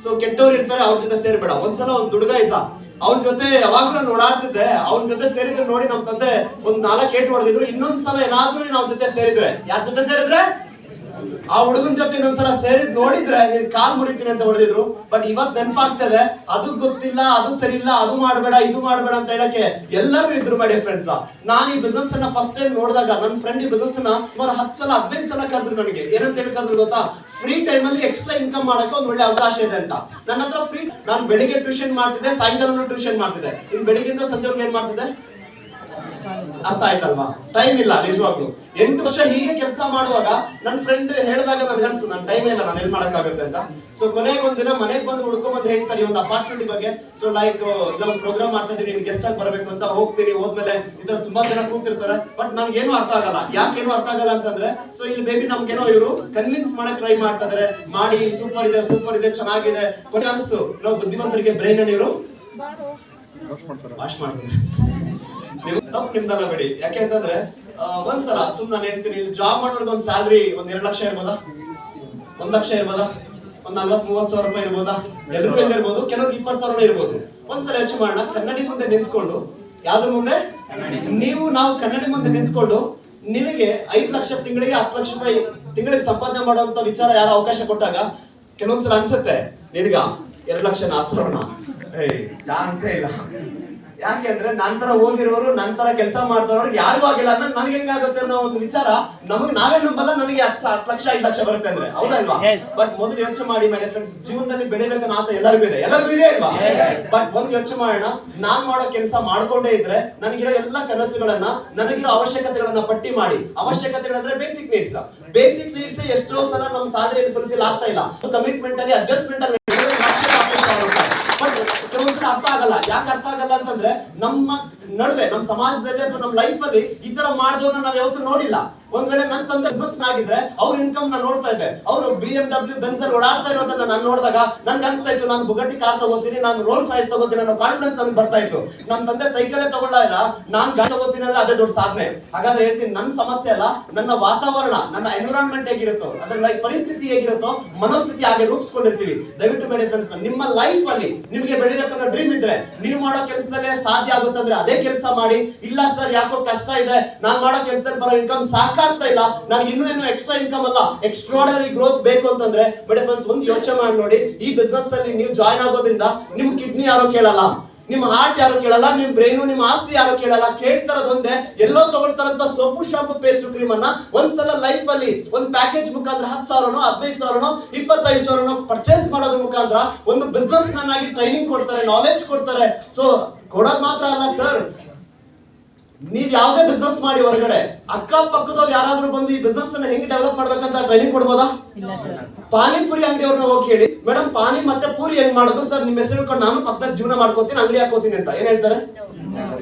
So ಕೆಟ್ಟವ್ರು ಇರ್ತಾರೆ, ಅವ್ರ ಜೊತೆ ಸೇರ್ಬೇಡ. ಒಂದ್ಸಲ ಒಂದ್ ಹುಡುಗ ಇದ್ದ, ಅವನ ಜೊತೆ ಯಾವಾಗ್ಲೂ ನಾನು ಓಡಾಡ್ತಿದ್ದೆ. ಅವನ ಜೊತೆ ಸೇರಿದ್ರೆ ನೋಡಿ ನಮ್ ತಂದೆ ಒಂದ್ 4 ಏಟು ಹೊಡೆದಿದ್ರು. ಇನ್ನೊಂದ್ಸಲ ಏನಾದ್ರೂ ಅವ್ನ ಜೊತೆ ಸೇರಿದ್ರೆ, ಯಾರ ಜೊತೆ ಸೇರಿದ್ರೆ ಆ ಹುಡುಗನ ಜೊತೆ ಇನ್ನೊಂದ್ಸಲ ಸೇರಿದ್ ನೋಡಿದ್ರೆ ನೀನ್ ಕಾಲ್ ಮುರಿತೀನಿ ಅಂತ ಹೊಡೆದಿದ್ರು. ಬಟ್ ಇವತ್ ನೆನಪಾಗ್ತದೆ, ಅದು ಗೊತ್ತಿಲ್ಲ, ಅದು ಸರಿ ಇಲ್ಲ, ಅದು ಮಾಡಬೇಡ, ಇದು ಮಾಡಬೇಡ ಅಂತ ಹೇಳಕ್ಕೆ ಎಲ್ಲರೂ ಇದ್ರು ಮೈ ಡಿಯರ್ ಫ್ರೆಂಡ್ಸ್. ನಾನು ಈ ಬಿಸ್ನೆಸ್ ಅನ್ನ ಫಸ್ಟ್ ಟೈಮ್ ನೋಡಿದಾಗ ನನ್ನ ಫ್ರೆಂಡ್ ಈ ಬಿಸ್ನೆಸ್ ನ ಸುಮಾರು 10 ಸಲ 15 ಸಲ ಕರೆದ್ರು ನನಗೆ. ಏನಂತ ಹೇಳಿ ಕರೆದ್ರು ಗೊತ್ತಾ? ಫ್ರೀ ಟೈಮ್ ಅಲ್ಲಿ ಎಕ್ಸ್ಟ್ರಾ ಇನ್ಕಮ್ ಮಾಡಕ್ಕೆ ಒಂದ್ ಒಳ್ಳೆ ಅವಕಾಶ ಇದೆ ಅಂತ. ನನ್ನ ಹತ್ರ ಫ್ರೀ, ನಾನು ಬೆಳಿಗ್ಗೆ ಟ್ಯೂಷನ್ ಮಾಡ್ತಿದ್ದೆ, ಸಾಯಂಕಾಲ ಟ್ಯೂಷನ್ ಮಾಡ್ತಿದ್ದೆ. ಇನ್ ಬೆಳಿಗ್ಗೆಯಿಂದ ಸಂಜೆವರೆಗೆ ಏನ್ ಮಾಡ್ತಿದ್ದೆ? ಅರ್ಥ ಆಯ್ತಲ್ವಾ? ಟೈಮ್ ಇಲ್ಲ ನಿಜವಾಗ್ಲು. 8 ವರ್ಷ ಹೀಗೆ ಕೆಲಸ ಮಾಡುವಾಗ ನನ್ನ ಫ್ರೆಂಡ್ ಹೇಳಿದಾಗ ನನ್ಗನ್ಸು ನನ್ನ ಟೈಮ್ ಇಲ್ಲ, ನಾನು ಏನ್ ಮಾಡಕ್ಕಾಗುತ್ತೆ ಅಂತ. ಸೊ ಕೊನೆಗೆ ಒಂದಿನ ಮನೆಗೆ ಬಂದು ಹುಡ್ಕೊಂಬಂದು ಹೇಳ್ತಾರೆ ಒಂದು ಅಪಾರ್ಚುನಿಟಿ ಬಗ್ಗೆ. ಸೊ ಲೈಕ್ ಇಲ್ಲ ಒಂದು ಪ್ರೋಗ್ರಾಮ್ ಮಾಡ್ತಾ ಇದೀನಿ, ನೀನ್ ಗೆಸ್ಟ್ ಆಗಿ ಬರಬೇಕು ಅಂತ. ಹೋಗ್ತೀನಿ, ಹೋದ್ಮೇಲೆ ಈ ತರ ತುಂಬಾ ಜನ ಕೂತಿರ್ತಾರೆ. ಬಟ್ ನನ್ಗೇನು ಅರ್ಥ ಆಗಲ್ಲ. ಯಾಕೇನು ಅರ್ಥ ಆಗಲ್ಲ ಅಂತಂದ್ರೆ, ಸೊ ಇಲ್ಲಿ ಬೇಬಿ ನಮ್ಗೇನೋ ಇವರು ಕನ್ವಿನ್ಸ್ ಮಾಡಕ್ ಟ್ರೈ ಮಾಡ್ತಾ ಇದಾರೆ, ಮಾಡಿ ಸೂಪರ್ ಇದೆ ಚೆನ್ನಾಗಿದೆ. ಕೊನೆ ಅನಿಸ್ತು ನಾವು ಬುದ್ಧಿವಂತರಿಗೆ ಬ್ರೈನ್ ಅನ್ನು ಇವರು ವಾಶ್ ಮಾಡ್ತಾರೆ. ನೀವು ತಪ್ಪು ನಿಮ್ದಲ್ಲ ಬಿಡಿ. ಯಾಕೆ ಅಂತಂದ್ರೆ ಒಂದ್ಸಲ ಸುಮ್ಮನೆ ನಾನು ಹೇಳ್ತೀನಿ, ಇಲ್ಲಿ ಜಾಬ್ ಮಾಡೋರ್ಗೆ ಒಂದು ಸ್ಯಾಲ್ರಿ ಒಂದ್ 2 ಲಕ್ಷ ಇರ್ಬೋದಾ, 1 ಲಕ್ಷ ಇರ್ಬೋದಾ, ಒಂದ್ 40-30 ಸಾವಿರ ರೂಪಾಯಿ ಇರ್ಬೋದಾ? ಎಲ್ರಿಗೂ ಇರ್ಬೋದು, ಕೆಲವ್ರಿಗೆ 20 ಸಾವಿರ ಇರ್ಬೋದು. ಒಂದ್ಸಲ ಯೋಚನೆ ಮಾಡೋಣ, ಕನ್ನಡಿ ಮುಂದೆ ನಿಂತ್ಕೊಂಡು, ಯಾವ್ದ್ರ ಮುಂದೆ? ನಾವು ಕನ್ನಡಿ ಮುಂದೆ ನಿಂತ್ಕೊಂಡು ನಿನಗೆ 5 ಲಕ್ಷ ತಿಂಗಳಿಗೆ 10 ಲಕ್ಷ ರೂಪಾಯಿ ತಿಂಗಳಿಗೆ ಸಂಪಾದನೆ ಮಾಡುವಂತ ವಿಚಾರ ಯಾರು ಅವಕಾಶ ಕೊಟ್ಟಾಗ ಕೆಲವೊಂದ್ಸಲ ಅನ್ಸುತ್ತೆ ನಿನಗ 2 ಲಕ್ಷ 4 ಸಾವಿರನ ಚಾನ್ಸೇ ಇಲ್ಲ. ಯಾಕೆಂದ್ರೆ ನಂತರ ಓದಿರೋರು, ನಂತರ ಕೆಲಸ ಮಾಡ್ತಾರೋರು ಯಾರಿಗೂ ಆಗಿಲ್ಲ ಅಂದ್ರೆ ನನಗೆ ಹೆಂಗಾಗುತ್ತೆ ಅನ್ನೋ ಒಂದು ವಿಚಾರ ನಮಗೆ ನಾವೇ ನಂಬಲ್ಲ. ನನಗೆ 10 ಲಕ್ಷ 5 ಲಕ್ಷ ಬರುತ್ತೆ ಅಂದ್ರೆ, ಹೌದಲ್ವಾ? ಬಟ್ ಮೊದಲು ಯೋಚನೆ ಮಾಡಿ ಮೈ ಡಿಯರ್ ಫ್ರೆಂಡ್ಸ್, ಜೀವನದಲ್ಲಿ ಬೆಳಿಬೇಕನ್ನೋ ಆಸೆ ಎಲ್ಲರಿಗೂ ಇದೆ ಅಲ್ವಾ? ಬಟ್ ಒಂದು ಯೋಚನೆ ಮಾಡೋಣ, ನಾನ್ ಮಾಡೋ ಕೆಲಸ ಮಾಡ್ಕೊಂಡೇ ಇದ್ರೆ ನನಗಿರೋ ಎಲ್ಲ ಕನಸುಗಳನ್ನ, ನನಗಿರೋ ಅವಶ್ಯಕತೆಗಳನ್ನ ಪಟ್ಟಿ ಮಾಡಿ. ಅವಶ್ಯಕತೆಗಳಂದ್ರೆ ಬೇಸಿಕ್ ನೀಡ್ಸ್ ಎಷ್ಟೋ ಸಲ ನಮ್ಮ ಸಾಧನೆಯಲ್ಲಿ ಫುಲ್ಫಿಲ್ ಆಗ್ತಾ ಇಲ್ಲ. ಕಮಿಟ್ಮೆಂಟ್ ಅಲ್ಲಿ ಅಡ್ಜಸ್ಟ್ಮೆಂಟ್ ಅಲ್ಲಿ ಕೆಲವೊಂದ್ಸಲ ಅರ್ಥ ಆಗಲ್ಲ. ಯಾಕೆ ಅರ್ಥ ಆಗಲ್ಲ ಅಂತಂದ್ರೆ, ನಮ್ಮ ನಡುವೆ, ನಮ್ಮ ಸಮಾಜದಲ್ಲಿ ಅಥವಾ ನಮ್ಮ ಲೈಫ್ ಅಲ್ಲಿ ಈ ತರ ಮಾಡಿದವ್ರನ್ನ ನಾವ್ ಯಾವತ್ತೂ ನೋಡಿಲ್ಲ. ಒಂದ್ ವೇಳೆ ನನ್ನ ತಂದೆ ಬಿಸ್ನೆಸ್ ಆಗಿದ್ರೆ ಅವ್ರ ಇನ್ಕಮ್ ನಾನು ನೋಡ್ತಾ ಇದ್ದೆ. ಅವರು BMW ಬೆಂಜ್ ಅಲ್ಲಿ ಓಡಾಡ್ತಾ ಇರೋದನ್ನ ನಾನು ನೋಡಿದಾಗ ನನ್ಗೆ ಅನ್ಸ್ತಾ ಇತ್ತು, ನಾನು ಬುಗಟ್ಟಿ ಕಾರ್ ತಗೋತೀನಿ, ನಾನು ರೋಲ್ಸ್ ರಾಯ್ಸ್ ತಗೋತೀನಿ ಅನ್ನೋ ಕಾನ್ಫಿಡೆನ್ಸ್ ನನ್ಗೆ ಬರ್ತಾ ಇತ್ತು. ನಮ್ಮ ತಂದೆ ಸೈಕಲ್ ತಗೊಳ್ಳ ಇಲ್ಲ, ನಾನ್ ಗಾಡಿ ತಗೋತೀನಿ ಅಂದ್ರೆ ಅದೇ ದೊಡ್ಡ ಸಾಧನೆ. ಹಾಗಾದ್ರೆ ಹೇಳ್ತೀನಿ, ನನ್ನ ಸಮಸ್ಯೆ ಅಲ್ಲ, ನನ್ನ ವಾತಾವರಣ, ನನ್ನ ಎನ್ವಿರಾನ್ಮೆಂಟ್ ಹೇಗಿರುತ್ತೋ, ಅದ್ರ ಪರಿಸ್ಥಿತಿ ಹೇಗಿರುತ್ತೋ, ಮನೋಸ್ಥಿತಿ ಹಾಗೆ ರೂಪಿಸ್ಕೊಂಡಿರ್ತೀವಿ. ದಯವಿಟ್ಟು ಮೈ ಡಿಯರ್ ಫ್ರೆಂಡ್ಸ್, ನಿಮ್ಮ ಲೈಫ್ ಅಲ್ಲಿ ನಿಮ್ಗೆ ಬೆಳಿಬೇಕನ್ನೋ ಡ್ರೀಮ್ ಇದ್ರೆ, ನೀವು ಮಾಡೋ ಕೆಲಸದಲ್ಲೇ ಸಾಧ್ಯ ಆಗುತ್ತಂದ್ರೆ ಅದೇ ಕೆಲಸ ಮಾಡಿ. ಇಲ್ಲ ಸರ್ ಯಾಕೋ ಕಷ್ಟ ಇದೆ, ನಾನ್ ಮಾಡೋ ಕೆಲಸದಲ್ಲಿ ಬರೋ ಇನ್ಕಮ್ ಸಾಕಾಗ್ತಾ ಇಲ್ಲ, ನನಗೆ ಇನ್ನೂ ಎಕ್ಸ್ಟ್ರಾ ಇನ್ಕಮ್ ಅಲ್ಲ, ಎಕ್ಸ್ಟ್ರಾರ್ಡಿನರಿ ಗ್ರೋತ್ ಬೇಕು ಅಂತಂದ್ರೆ ಮೈ ಡಿಯರ್ ಫ್ರೆಂಡ್ಸ್ ಒಂದು ಯೋಚನೆ ಮಾಡಿ ನೋಡಿ. ಈ ಬಿಸ್ನೆಸ್ ಅಲ್ಲಿ ನೀವು ಜಾಯ್ನ್ ಆಗೋದ್ರಿಂದ ನಿಮ್ ಕಿಡ್ನಿ ಯಾರು ಕೇಳಲ್ಲ, ನಿಮ್ಮ ಹಾರ್ಟ್ ಯಾರು ಕೇಳಲ್ಲ, ನಿಮ್ ಬ್ರೈನು, ನಿಮ್ಮ ಆಸ್ತಿ ಯಾರು ಕೇಳಲ್ಲ. ಕೇಳ್ತಾರದೊಂದೇ, ಎಲ್ಲೋ ತಗೊಳ್ತಾರಂತ ಸೋಪು ಶಾಂಪು ಪೇಸ್ಟ್ ಕ್ರೀಮ್ ಅನ್ನ ಒಂದ್ಸಲ ಲೈಫ್ ಅಲ್ಲಿ ಒಂದು ಪ್ಯಾಕೇಜ್ ಮುಖಾಂತರ 10 ಸಾವಿರನೋ 15 ಸಾವಿರನೋ 25 ಸಾವಿರನೋ ಪರ್ಚೇಸ್ ಮಾಡೋದ್ರ ಮುಖಾಂತರ ಒಂದು ಬಿಸ್ನೆಸ್ ಮ್ಯಾನ್ ಆಗಿ ಟ್ರೈನಿಂಗ್ ಕೊಡ್ತಾರೆ, ನಾಲೆಡ್ಜ್ ಕೊಡ್ತಾರೆ. ಸೊ ಕೊಡೋದ್ ಮಾತ್ರ ಅಲ್ಲ ಸರ್, ನೀವ್ ಯಾವ್ದೇ ಬಿಸ್ನೆಸ್ ಮಾಡಿ ಹೊರಗಡೆ ಅಕ್ಕ ಪಕ್ಕದವ್ರು ಯಾರಾದ್ರೂ ಬಂದು ಈ ಬಿಸ್ನೆಸ್ ಅನ್ನ ಹೆಂಗ್ ಡೆವಲಪ್ ಮಾಡ್ಬೇಕಂತ ಟ್ರೈನಿಂಗ್ ಕೊಡ್ಬೋದಾ? ಪಾನಿಪುರಿ ಅಂಗಡಿಯವ್ರನ್ನ ಹೋಗಿ ಹೇಳಿ, ಮೇಡಮ್ ಪಾನಿ ಮತ್ತೆ ಪೂರಿ ಹೆಂಗ್ ಮಾಡೋದು ಸರ್, ನಿಮ್ ಹೆಸರು ಹೇಳ್ಕೊಂಡು ನಾನು ಪಕ್ಕದ ಜೀವನ ಮಾಡ್ಕೋತೀನಿ, ಅಂಗಡಿ ಹಾಕೋತೀನಿ ಅಂತ ಏನ್ ಹೇಳ್ತಾರೆ?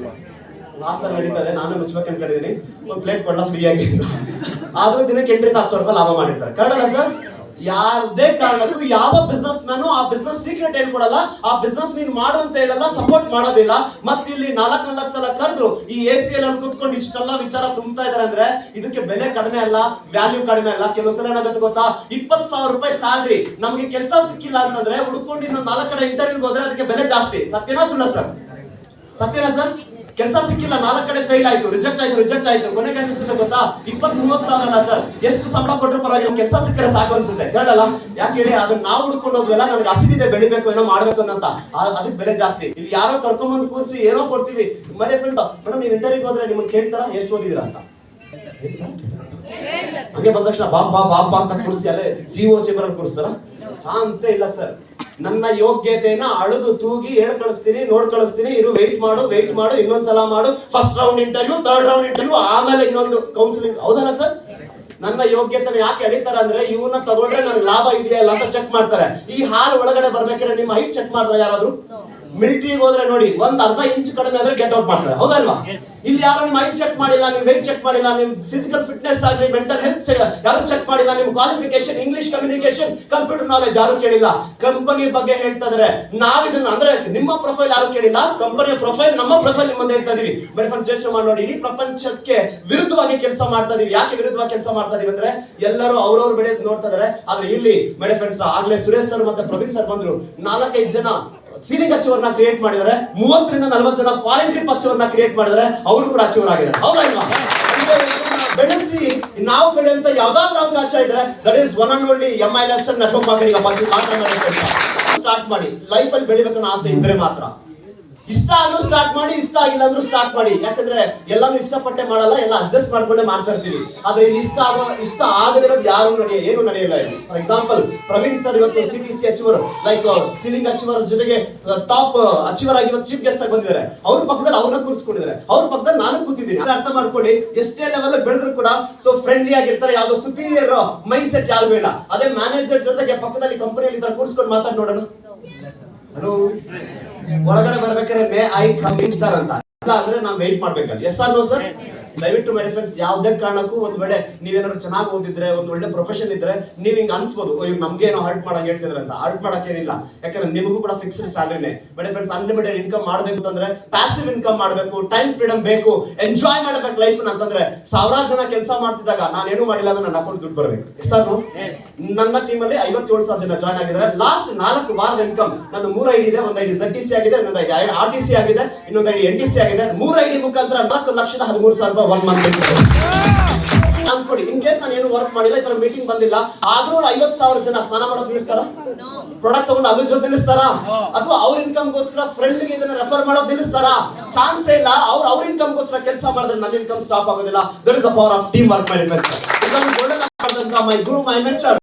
ಲಾಸ್ ನಡೀತದೆ, ನಾನು ಮುಚ್ಬೇಕು ಅನ್ಕೊಂಡಿದೀನಿ, ಒಂದ್ ಪ್ಲೇಟ್ ಕೊಡ್ಲಾ ಫ್ರೀ ಆಗಿ. ಆದ್ರೂ ದಿನಕ್ಕೆ 8 ರಿಂದ 10 ಸಾವಿರ ರೂಪಾಯಿ ಲಾಭ ಮಾಡಿರ್ತಾರೆ. ಕರೆಕ್ಟ್ ಅಲ್ಲ ಸರ್? ಯಾವ್ದೇ ಕಾರಣಕ್ಕೂ ಯಾವ ಬಿಸ್ನೆಸ್ ಮ್ಯಾನು ಆ ಬಿಸ್ನೆಸ್ ಸೀಕ್ರೆಟ್ ಹೇಳ್ಕೊಡಲ್ಲ, ಆ ಬಿಸ್ನೆಸ್ ನೀನ್ ಮಾಡು ಅಂತ ಹೇಳಲ್ಲ, ಸಪೋರ್ಟ್ ಮಾಡೋದಿಲ್ಲ. ಮತ್ತೆ ಇಲ್ಲಿ 4 ಸಲ ಕರೆದ್ರು ಈ AC ಅಲ್ಲಿ ಕೂತ್ಕೊಂಡು ಇಷ್ಟೆಲ್ಲ ವಿಚಾರ ತುಂಬ್ತಾ ಇದಾರೆ ಅಂದ್ರೆ ಇದಕ್ಕೆ ಬೆಲೆ ಕಡಿಮೆ ಅಲ್ಲ, ವ್ಯಾಲ್ಯೂ ಕಡಿಮೆ ಅಲ್ಲ. ಕೆಲವೊಂದ್ಸಲ ಏನಾಗುತ್ತೆ ಗೊತ್ತಾ, 20 ಸಾವಿರ ರೂಪಾಯಿ ಸ್ಯಾಲ್ರಿ, ನಮ್ಗೆ ಕೆಲಸ ಸಿಕ್ಕಿಲ್ಲ ಅಂತಂದ್ರೆ ಹುಡ್ಕೊಂಡು ಇನ್ನೊಂದು 4 ಕಡೆ ಇಂಟರ್ವ್ಯೂಗೆ ಹೋದ್ರೆ ಅದಕ್ಕೆ ಬೆಲೆ ಜಾಸ್ತಿ. ಸತ್ಯನಾ ಸುಳ್ಳ ಸರ್? ಸತ್ಯನಾ ಸರ್? ಕೆಲಸ ಸಿಕ್ಕಿಲ್ಲ, 4 ಕಡೆ ಫೇಲ್ ಆಯ್ತು, ರಿಜೆಕ್ಟ್ ಆಯ್ತು. ಕೊನೆಗೆ ಅನಿಸುತ್ತೆ ಗೊತ್ತಾ, 20-30 ಸಾವಿರ ಅಲ್ಲ ಸರ್, ಎಷ್ಟು ಸಂಬಳ ಕೊಟ್ಟರು ಪರವಾಗಿಲ್ಲ, ಕೆಲಸ ಸಿಕ್ಕರೆ ಸಾಕು ಅನ್ಸುತ್ತೆ. ಕರೆಕ್ಟ್ ಯಾಕೆ ಹೇಳಿ, ಅದನ್ನ ನಾವು ಹುಡ್ಕೊಂಡು ಹೋದ್ವಲ್ಲ, ನನಗೆ ಹಸಿವಿದೆ, ಬೆಳಿಬೇಕು, ಏನೋ ಮಾಡ್ಬೇಕು ಅನ್ನಂತ, ಅದಕ್ಕೆ ಬೆಲೆ ಜಾಸ್ತಿ. ಇಲ್ಲಿ ಯಾರೋ ಕರ್ಕೊಂಡ್ಬಂದು ಕೂರಿಸಿ ಏನೋ ಕೊಡ್ತೀವಿ. ಮೈ ಡಿಯರ್ ಫ್ರೆಂಡ್ಸ್, ಮೇಡಮ್ ನೀವು ಇಂಟರ್ವ್ಯೂಗೆ ಹೋದ್ರೆ ನಿಮ್ಮನ್ನ ಕೇಳ್ತಾರ ಎಷ್ಟು ಓದಿದಿರ ಅಂತ? ಹಂಗೆ ಬಂದ ತಕ್ಷಣ ಬಾಪ ಅಂತ ಕೂರಿಸಿ ಅಲ್ಲೇ CEO ಚೇಂಬರ್ ಕೂರಿಸ್ತಾರ? ಚಾನ್ಸೇ ಇಲ್ಲ ಸರ್. ನನ್ನ ಯೋಗ್ಯತೆನ ಅಳದು ತೂಗಿ ಕಳಿಸ್ತೀನಿ, ಕಳಿಸ್ತೀನಿ, ಇರು ವೆಯ್ಟ್ ಮಾಡು, ಇನ್ನೊಂದ್ಸಲ ಮಾಡು, first round interview, 3rd round interview, ಆಮೇಲೆ ಇನ್ನೊಂದು ಕೌನ್ಸಿಲಿಂಗ್. ಹೌದಲ್ಲ ಸರ್? ನನ್ನ ಯೋಗ್ಯತೆ ಯಾಕೆ ಎಳಿತಾರೆ ಅಂದ್ರೆ, ಇವನ್ನ ತಗೊಂಡ್ರೆ ನನ್ ಲಾಭ ಇದೆಯಲ್ಲ ಅಂತ ಚೆಕ್ ಮಾಡ್ತಾರೆ. ಈ ಹಾಲ್ ಒಳಗಡೆ ಬರ್ಬೇಕಾದ್ರೆ ನಿಮ್ಮ ಹೈಟ್ ಚೆಕ್ ಮಾಡ್ತಾರೆ ಯಾರಾದ್ರೂ? ಮಿಲಿಟರಿಗೆ ಹೋದ್ರೆ ನೋಡಿ ಒಂದ್ ಅರ್ಧ ಇಂಚ್ ಕಡಿಮೆ ಆದ್ರೆ ಗೆಟ್ ಔಟ್ ಮಾಡ್ತಾರೆ, ಹೌದಲ್ವಾ? ಇಲ್ಲಿ ಯಾರು ನಿಮ್ ಹೈಟ್ ಚೆಕ್ ಮಾಡಿಲ್ಲ, ನಿಮ್ ವೆಯ್ಟ್ ಚೆಕ್ ಮಾಡಿಲ್ಲ, ನಿಮ್ ಫಿಸಿಕಲ್ ಫಿಟ್ನೆಸ್ ಆಗಲಿ, ಮೆಂಟಲ್ ಹೆಲ್ತ್ ಯಾರು ಚೆಕ್ ಮಾಡಿಲ್ಲ, ನಿಮ್ qualification, English communication, computer knowledge ಯಾರು ಕೇಳಿಲ್ಲ. ಕಂಪನಿ ಬಗ್ಗೆ ಹೇಳ್ತಾ ಇದಾರೆ, ನಾವ್ ಇದನ್ನ ಅಂದ್ರೆ ನಿಮ್ಮ ಪ್ರೊಫೈಲ್ ಯಾರು ಕೇಳಿಲ್ಲ, ಕಂಪನಿಯ ಪ್ರೊಫೈಲ್ ನಮ್ಮ ಪ್ರೊಫೈಲ್ ನಿಮ್ಮಂದ ಹೇಳ್ತಾ ಇದೀವಿ. ಮೇಡಮ್ ಫ್ರೆಂಡ್ಸ್ ಯೋಚನೆ ಮಾಡಿ ನೋಡಿ, ಇಡೀ ಪ್ರಪಂಚಕ್ಕೆ ವಿರುದ್ಧವಾಗಿ ಕೆಲಸ ಮಾಡ್ತಾ ಇದೀವಿ. ಯಾಕೆ ವಿರುದ್ಧವಾಗಿ ಕೆಲಸ ಮಾಡ್ತಾ ಇದೀವಿ ಅಂದ್ರೆ ಎಲ್ಲರೂ ಅವ್ರವ್ರ ಬೆಳೆಯೋದು ನೋಡ್ತಾ ಇದಾರೆ. ಆದ್ರೆ ಇಲ್ಲಿ ಮೇಡಮ್ ಫ್ರೆಂಡ್ಸ್ ಆಗ್ಲೇ ಸುರೇಶ್ ಸರ್ ಮತ್ತೆ ಪ್ರವೀಣ್ ಸರ್ ಬಂದ್ರು, 4-5 ಜನ ಸೀಲಿಂಗ್ ಅಚೀವರ್ನ ಕ್ರಿಯೇಟ್ ಮಾಡಿದ್ದಾರೆ, 30-40 ಜನ ಫಾರಿನ್ ಟ್ರಿಪ್ ಅಚೀವರ್ನ ಕ್ರಿಯೇಟ್ ಮಾಡಿದ್ದಾರೆ, ಅವರು ಕೂಡ ಅಚೀವರ್ ಆಗಿದ್ದಾರೆ, ಹೌದಾ ಇಲ್ವಾ? ಬೆಳೆಸಿ ನಾವು ಬೆಳೆಯುವಂತ ಯಾವ್ದಾದ್ರು ಅವಕಾಶ ಇದ್ರೆ that is one and only MILS network marketing start ಮಾಡಿ. ಲೈಫ್ ಅಲ್ಲಿ ಬೆಳಿಬೇಕನ್ನೋ ಆಸೆ ಇದ್ರೆ ಮಾತ್ರ ಇಷ್ಟ ಆದ್ರೂ ಸ್ಟಾರ್ಟ್ ಮಾಡಿ, ಇಷ್ಟ ಆಗಿಲ್ಲ ಅಂದ್ರೂ ಸ್ಟಾರ್ಟ್ ಮಾಡಿ. ಯಾಕಂದ್ರೆ ಎಲ್ಲಾನು ಇಷ್ಟಪಟ್ಟೆ ಮಾಡಲ್ಲ, ಎಲ್ಲ ಅಡ್ಜಸ್ಟ್ ಮಾಡ್ಕೊಂಡೆ ಮಾಡ್ತಾ ಇರ್ತೀವಿ. ಆದ್ರೆ ಇಲ್ಲಿ ಇಷ್ಟ ಆಗದಿರೋದು ಯಾರು ಏನು ನಡೆಯಲ್ಲ. ಇಲ್ಲಿ ಫಾರ್ ಎಕ್ಸಾಂಪಲ್ ಪ್ರವೀಣ್ ಸರ್ ಇವತ್ತು CTC achiever, like ceiling achiever ಜೊತೆಗೆ ಟಾಪ್ ಅಚೀವರ್ ಆಗಿ ಇವತ್ತು ಚೀಫ್ ಗೆಸ್ಟ್ ಆಗಿ ಬಂದಿದ್ದಾರೆ. ಅವ್ರ ಪಕ್ಕದಲ್ಲಿ ಅವ್ರನ್ನ ಕೂರಿಸ್ಕೊಂಡಿದ್ದಾರೆ, ಅವ್ರ ಪಕ್ಕದಲ್ಲಿ ನಾನು ಕೂತಿದ್ದೀನಿ. ಅರ್ಥ ಮಾಡ್ಕೊಳ್ಳಿ, ಎಷ್ಟೇ ಲೆವೆಲ್ ಬೆಳೆದ್ರು ಕೂಡ ಸೊ ಫ್ರೆಂಡ್ಲಿ ಆಗಿರ್ತಾರೆ. ಯಾವ್ದೋ ಸುಪೀರಿಯರ್ ಮೈಂಡ್ ಸೆಟ್ ಯಾರಿಗೂ ಇಲ್ಲ. ಅದೇ ಮ್ಯಾನೇಜರ್ ಜೊತೆಗೆ ಪಕ್ಕದಲ್ಲಿ ಕಂಪನಿಯಲ್ಲಿ ತರ ಕೂರಿಸ್ಕೊಂಡು ಮಾತಾಡಿ ನೋಡೋಣ. ಹಲೋ, ಒಳಗಡೆ ಬರ್ಬೇಕಾದ್ರೆ may I come in sir ಅಂತ ಅಂದ್ರೆ ನಾವು ವೆಯ್ಟ್ ಮಾಡ್ಬೇಕಲ್ಲ. Yes or no sir? ದಯವಿಟ್ಟು ಮೈ ಫ್ರೆಂಡ್ಸ್, ಯಾವ್ದೇ ಕಾರಣಕ್ಕೂ ಒಂದ್ ವೇಳೆ ನೀವೇನಾದ್ರು ಚೆನ್ನಾಗಿ ಓದಿದ್ರೆ, ಒಂದ್ ಒಳ್ಳೆ ಪ್ರೊಫೆಷನ್ ಇದ್ರೆ ನೀವ್ ಹಿಂಗ್ ಅನ್ಸ್ಬೋದು, ಇವ್ ನಮ್ಗೆ ಏನೋ ಹರ್ಟ್ ಮಾಡಕ್ ಹೇಳ್ತಿದ್ರೆ ಅಂತ. ಹರ್ಟ್ ಮಾಡಕ್ ಏನಿಲ್ಲ, ಯಾಕಂದ್ರೆ ನಿಮಗೂ ಕೂಡ ಫಿಕ್ಸ್ಡ್ ಸ್ಯಾಲರಿನೇ. ಮೈ ಫ್ರೆಂಡ್ಸ್, ಅನ್ಲಿಮಿಟೆಡ್ ಇನ್ಕಮ್ ಮಾಡ್ಬೇಕು ಅಂತಂದ್ರೆ ಪ್ಯಾಸಿವ್ ಇನ್ಕಮ್ ಮಾಡ್ಬೇಕು, ಟೈಮ್ ಫ್ರೀಡಮ್ ಬೇಕು, ಎಂಜಾಯ್ ಮಾಡ್ಬೇಕು ಲೈಫ್ ಅಂತಂದ್ರೆ. ಸಾವಿರಾರು ಜನ ಕೆಲಸ ಮಾಡ್ತಿದ್ದಾಗ ನಾನೇನು ಮಾಡಿಲ್ಲ ಅಂದ್ರೆ ನನ್ನ ಅಕೌಂಟ್ ದುಡ್ಡು ಬರ್ಬೇಕು. Yes or no? ನನ್ನ ಟೀಮ್ ಅಲ್ಲಿ 57,000 ಜನ ಜಾಯ್ನ್ ಆಗಿದ್ದಾರೆ. ಲಾಸ್ಟ್ 4 ವಾರದ ಇನ್ಕಮ್ ನಂದು 3 ID ಇದೆ. ಒಂದು ID ZTC ಆಗಿದೆ, ಇನ್ನೊಂದು ID RTC ಆಗಿದೆ, ಇನ್ನೊಂದು ID NTC ಆಗಿದೆ. 3 ID ಮುಖಾಂತರ 4,13,000 1 ಮಂತ್ ಅನ್ಕೊಡಿ. ಇನ್ ಕೇಸ್ ನಾನು ಏನು ವರ್ಕ್ ಮಾಡಿಲ್ಲ, ಈ ತರ ಮೀಟಿಂಗ್ ಬಂದಿಲ್ಲ, ಆದ್ರೂ 50,000 ಜನ ಸ್ನಾನ ಮಾಡೋದು ನಿಲ್ಲಿಸ್ತಾರ? ಪ್ರಾಡಕ್ಟ್ ತಗೊಂಡು ಅದ್ರ ಜೊತೆ ನಿಲ್ಲಿಸ್ತಾರ? ಅಥವಾ ಅವ್ರ ಇನ್ಕಮ್ ಗೋಸ್ಕರ ಫ್ರೆಂಡ್ ಗೆ ಇದನ್ನ ರೆಫರ್ ಮಾಡೋದು ನಿಲ್ಲಿಸ್ತಾರ? ಚಾನ್ಸೇ ಇಲ್ಲ. ಅವ್ರ ಇನ್ಕಮ್ ಗೋಸ್ಕರ ಕೆಲಸ ಮಾಡಿದ್ರೆ ನನ್ನ ಇನ್ಕಮ್ ಸ್ಟಾಪ್ ಆಗೋದಿಲ್ಲ. That is the power of team work. My friends, ಇದನ್ನು ಮೈ ಗುರು, ಮೈ ಮೆಂಟರ್